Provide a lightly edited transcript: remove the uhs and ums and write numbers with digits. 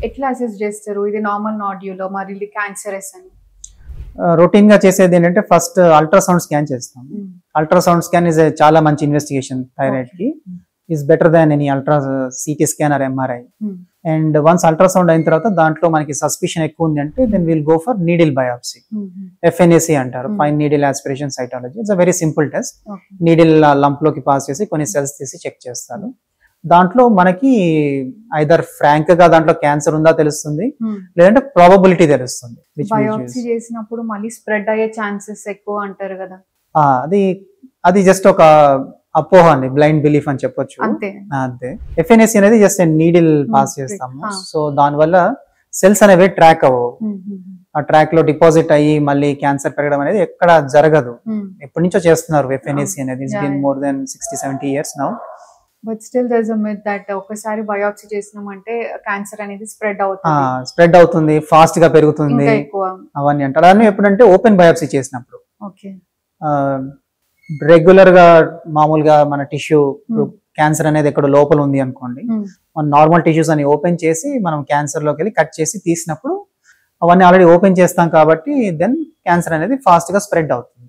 ఎట్లా అసెస్ చేస్తారు ఇది నార్మల్ నాడ్యూలో మరి ఇది క్యాన్సరస్ అని? రొటీన్ గా చేసేది ఏంటంటే ఫస్ట్ అల్ట్రాసౌండ్ స్కాన్ చేస్తాం. అల్ట్రాసౌండ్ స్కాన్ ఇస్ చాలా మంచి ఇన్వెస్టిగేషన్ థైరాయిడ్ కి, is better than any ultra CT scan or MRI. And once ultrasound అయిన తర్వాత దాంట్లో మనకి సస్పిషన్ ఎక్కువ ఉంది అంటే then will go for needle biopsy, FNAC అంటారు, fine needle aspiration cytology. It's a very simple test. Needle lump లోకి pass చేసి కొన్ని సెల్స్ తీసి చెక్ చేస్తారు. దాంట్లో మనకి ఐదర్ ఫ్రాంక్ గా దాంట్లో క్యాన్సర్ ఉందా తెలుస్తుంది, లేదంటే ప్రాబబిలిటీ తెలుస్తుంది. బయాప్సీ చేసినప్పుడు మళ్ళీ స్ప్రెడ్ అయ్యే ఛాన్సెస్ ఎక్కువ అంటారు కదా, అది జస్ట్ ఒక అపోహ అండి, బ్లైండ్ బిలీఫ్ అని చెప్పొచ్చు. అంతే. FNAC అనేది జస్ట్ నీడిల్ పాస్ చేస్తాము, సో దానివల్ల సెల్స్ అనేవి ట్రాక్ అవ్వవు. ఆ ట్రాక్ లో డిపాజిట్ అయ్యి మళ్ళీ క్యాన్సర్ పెరగడం అనేది ఎక్కడ జరగదు. ఎప్పటి నుంచో చేస్తున్నారు FNAC అనేది. It's been more than 60-70 years now. But still there is a myth that ఒకసారి బయాప్సీ చేసినామంటే క్యాన్సర్ అనేది స్ప్రెడ్ అవుతుంది, ఫాస్ట్ గా పెరుగుతుంది అవన్నీ అంటారు. అన్నీ ఎప్పుడంటే ఓపెన్ బయాప్సీ చేసినప్పుడు. రెగ్యులర్ గా మామూలుగా మన టిష్యూ క్యాన్సర్ అనేది ఎక్కడ లోపల ఉంది అనుకోండి, మన నార్మల్ టిష్యూస్ అని ఓపెన్ చేసి మనం క్యాన్సర్ లోకి వెళ్ళి కట్ చేసి తీసినప్పుడు అవన్నీ ఆల్రెడీ ఓపెన్ చేస్తాం కాబట్టి దెన్ క్యాన్సర్ అనేది ఫాస్ట్ గా స్ప్రెడ్ అవుతుంది.